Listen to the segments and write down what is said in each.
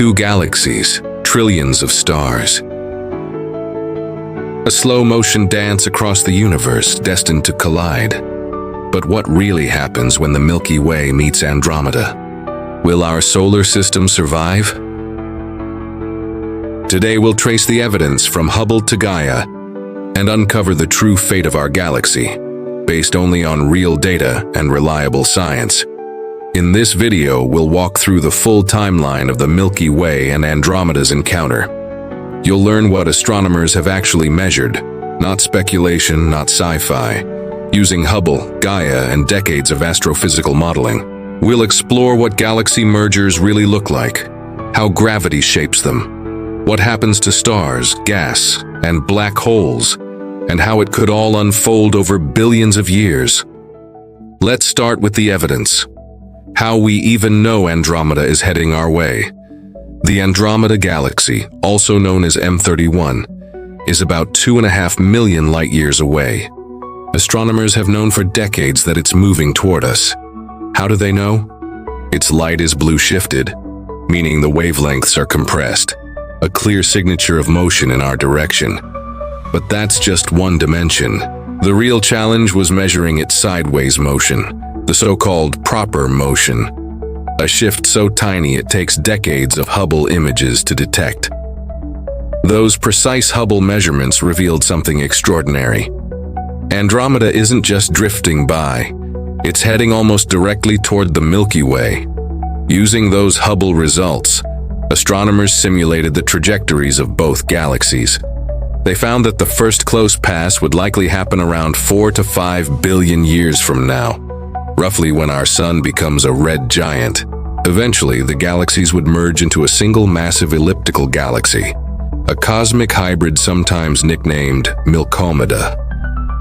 2 galaxies, trillions of stars. A slow-motion dance across the universe destined to collide. But what really happens when the Milky Way meets Andromeda? Will our solar system survive? Today we'll trace the evidence from Hubble to Gaia and uncover the true fate of our galaxy, based only on real data and reliable science. In this video, we'll walk through the full timeline of the Milky Way and Andromeda's encounter. You'll learn what astronomers have actually measured, not speculation, not sci-fi. Using Hubble, Gaia, and decades of astrophysical modeling, we'll explore what galaxy mergers really look like, how gravity shapes them, what happens to stars, gas, and black holes, and how it could all unfold over billions of years. Let's start with the evidence. How we even know Andromeda is heading our way. The Andromeda Galaxy, also known as M31, is about 2.5 million light-years away. Astronomers have known for decades that it's moving toward us. How do they know? Its light is blue-shifted, meaning the wavelengths are compressed, a clear signature of motion in our direction. But that's just one dimension. The real challenge was measuring its sideways motion, the so-called proper motion, a shift so tiny it takes decades of Hubble images to detect. Those precise Hubble measurements revealed something extraordinary. Andromeda isn't just drifting by, it's heading almost directly toward the Milky Way. Using those Hubble results, astronomers simulated the trajectories of both galaxies. They found that the first close pass would likely happen around 4 to 5 billion years from now, roughly when our sun becomes a red giant. Eventually, the galaxies would merge into a single massive elliptical galaxy, a cosmic hybrid sometimes nicknamed Milkomeda.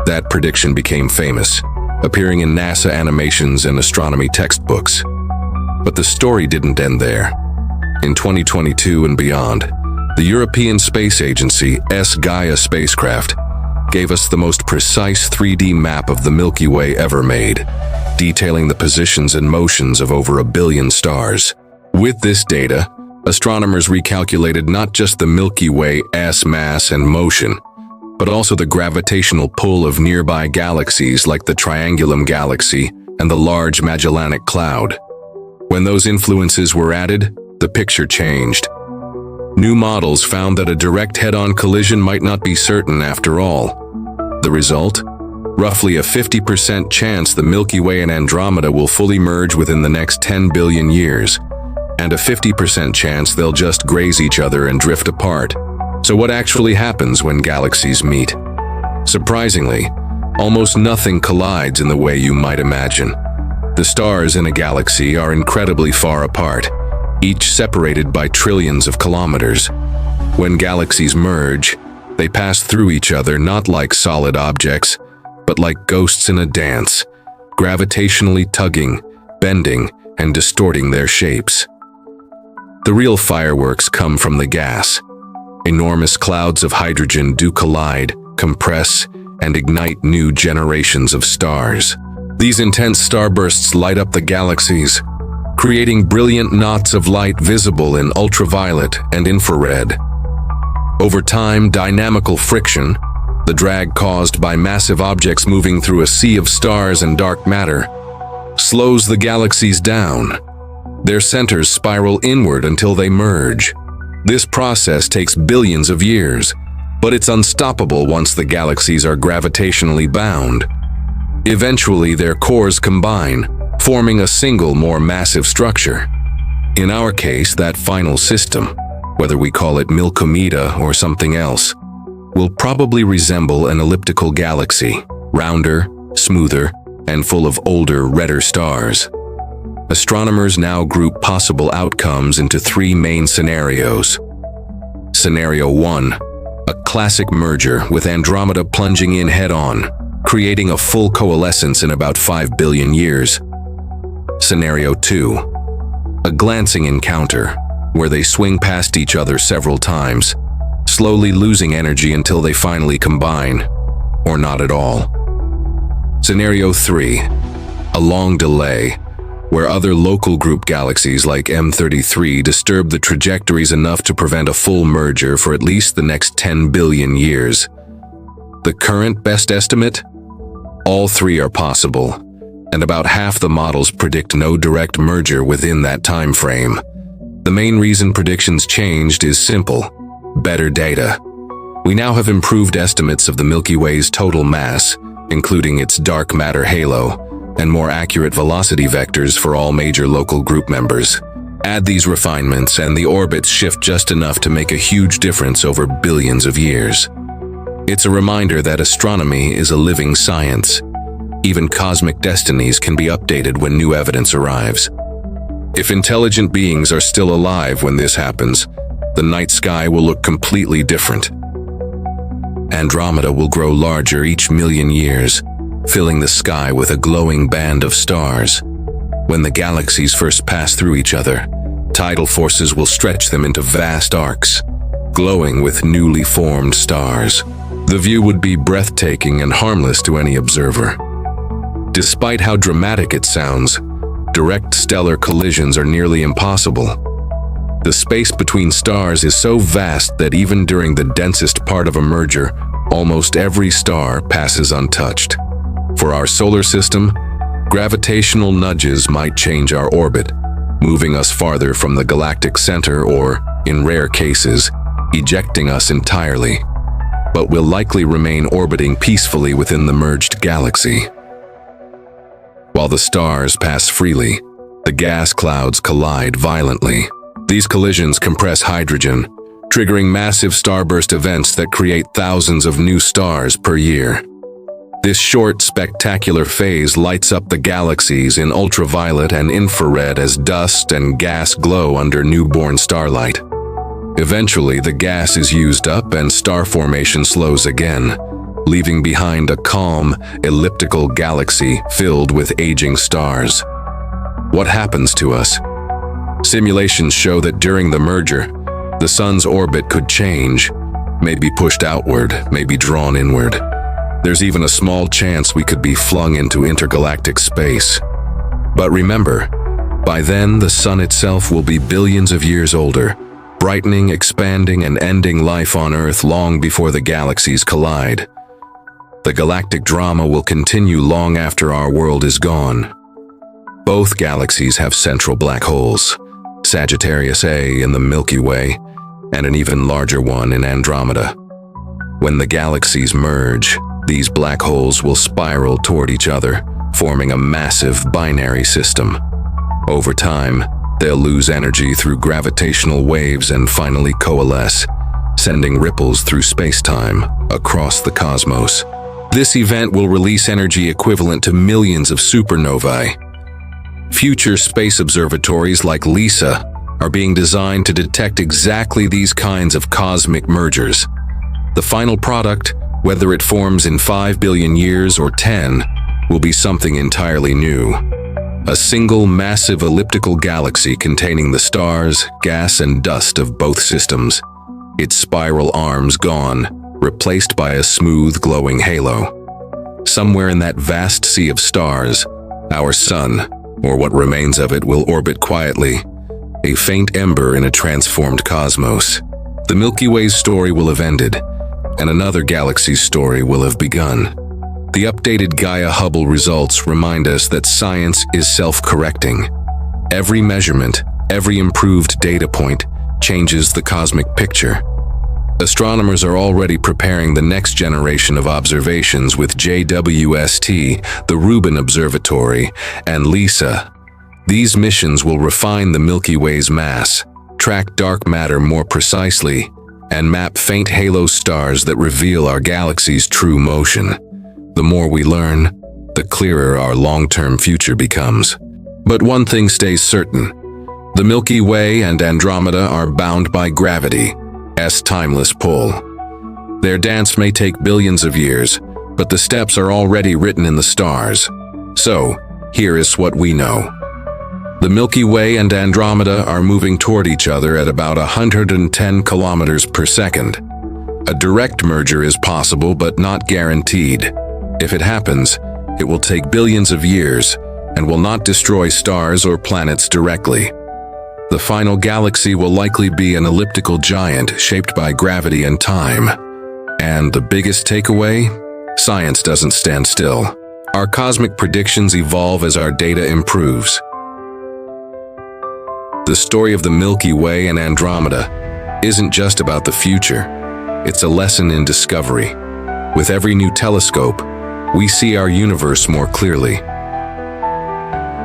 That prediction became famous, appearing in NASA animations and astronomy textbooks. But the story didn't end there. In 2022 and beyond, the European Space Agency ESA Gaia spacecraft gave us the most precise 3D map of the Milky Way ever made, detailing the positions and motions of over 1 billion stars. With this data, astronomers recalculated not just the Milky Way's mass and motion, but also the gravitational pull of nearby galaxies like the Triangulum Galaxy and the Large Magellanic Cloud. When those influences were added, the picture changed. New models found that a direct head-on collision might not be certain after all. The result? Roughly a 50% chance the Milky Way and Andromeda will fully merge within the next 10 billion years, and a 50% chance they'll just graze each other and drift apart. So what actually happens when galaxies meet? Surprisingly, almost nothing collides in the way you might imagine. The stars in a galaxy are incredibly far apart, each separated by trillions of kilometers. When galaxies merge, they pass through each other not like solid objects, but like ghosts in a dance, gravitationally tugging, bending, and distorting their shapes. The real fireworks come from the gas. Enormous clouds of hydrogen do collide, compress, and ignite new generations of stars. These intense starbursts light up the galaxies, creating brilliant knots of light visible in ultraviolet and infrared. Over time, dynamical friction, the drag caused by massive objects moving through a sea of stars and dark matter, slows the galaxies down. Their centers spiral inward until they merge. This process takes billions of years, but it's unstoppable once the galaxies are gravitationally bound. Eventually, their cores combine, forming a single, more massive structure. In our case, that final system, whether we call it Milkomeda or something else, will probably resemble an elliptical galaxy, rounder, smoother, and full of older, redder stars. Astronomers now group possible outcomes into 3 main scenarios. Scenario 1, a classic merger with Andromeda plunging in head-on, creating a full coalescence in about 5 billion years. Scenario 2, a glancing encounter, where they swing past each other several times, slowly losing energy until they finally combine, or not at all. Scenario 3, a long delay, where other local group galaxies like M33 disturb the trajectories enough to prevent a full merger for at least the next 10 billion years. The current best estimate? All three are possible, and about half the models predict no direct merger within that time frame. The main reason predictions changed is simple: better data. We now have improved estimates of the Milky Way's total mass, including its dark matter halo, and more accurate velocity vectors for all major local group members. Add these refinements and the orbits shift just enough to make a huge difference over billions of years. It's a reminder that astronomy is a living science. Even cosmic destinies can be updated when new evidence arrives. If intelligent beings are still alive when this happens, the night sky will look completely different. Andromeda will grow larger each million years, filling the sky with a glowing band of stars. When the galaxies first pass through each other, tidal forces will stretch them into vast arcs, glowing with newly formed stars. The view would be breathtaking and harmless to any observer. Despite how dramatic it sounds, direct stellar collisions are nearly impossible. The space between stars is so vast that even during the densest part of a merger, almost every star passes untouched. For our solar system, gravitational nudges might change our orbit, moving us farther from the galactic center or, in rare cases, ejecting us entirely. But we'll likely remain orbiting peacefully within the merged galaxy. While the stars pass freely, the gas clouds collide violently. These collisions compress hydrogen, triggering massive starburst events that create thousands of new stars per year. This short, spectacular phase lights up the galaxies in ultraviolet and infrared as dust and gas glow under newborn starlight. Eventually, the gas is used up and star formation slows again, leaving behind a calm, elliptical galaxy filled with aging stars. What happens to us? Simulations show that during the merger, the sun's orbit could change, maybe pushed outward, maybe drawn inward. There's even a small chance we could be flung into intergalactic space. But remember, by then the sun itself will be billions of years older, brightening, expanding, and ending life on Earth long before the galaxies collide. The galactic drama will continue long after our world is gone. Both galaxies have central black holes, Sagittarius A in the Milky Way, and an even larger one in Andromeda. When the galaxies merge, these black holes will spiral toward each other, forming a massive binary system. Over time, they'll lose energy through gravitational waves and finally coalesce, sending ripples through space-time across the cosmos. This event will release energy equivalent to millions of supernovae. Future space observatories like ESA are being designed to detect exactly these kinds of cosmic mergers. The final product, whether it forms in 5 billion years or 10, will be something entirely new. A single massive elliptical galaxy containing the stars, gas, and dust of both systems, its spiral arms gone, replaced by a smooth, glowing halo. Somewhere in that vast sea of stars, our sun, or what remains of it, will orbit quietly, a faint ember in a transformed cosmos. The Milky Way's story will have ended, and another galaxy's story will have begun. The updated Gaia Hubble results remind us that science is self-correcting. Every measurement, every improved data point, changes the cosmic picture. Astronomers are already preparing the next generation of observations with JWST, the Rubin Observatory, and ESA. These missions will refine the Milky Way's mass, track dark matter more precisely, and map faint halo stars that reveal our galaxy's true motion. The more we learn, the clearer our long-term future becomes. But one thing stays certain: the Milky Way and Andromeda are bound by gravity's timeless pull. Their dance may take billions of years, but the steps are already written in the stars. So, here is what we know. The Milky Way and Andromeda are moving toward each other at about 110 kilometers per second. A direct merger is possible but not guaranteed. If it happens, it will take billions of years, and will not destroy stars or planets directly. The final galaxy will likely be an elliptical giant shaped by gravity and time. And the biggest takeaway? Science doesn't stand still. Our cosmic predictions evolve as our data improves. The story of the Milky Way and Andromeda isn't just about the future. It's a lesson in discovery. With every new telescope, we see our universe more clearly.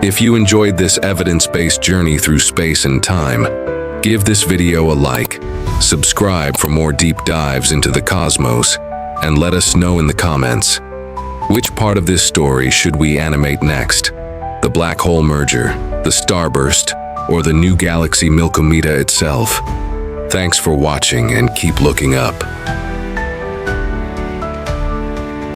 If you enjoyed this evidence-based journey through space and time, give this video a like, subscribe for more deep dives into the cosmos, and let us know in the comments. Which part of this story should we animate next? The black hole merger, the starburst, or the new galaxy Milky Way itself? Thanks for watching and keep looking up.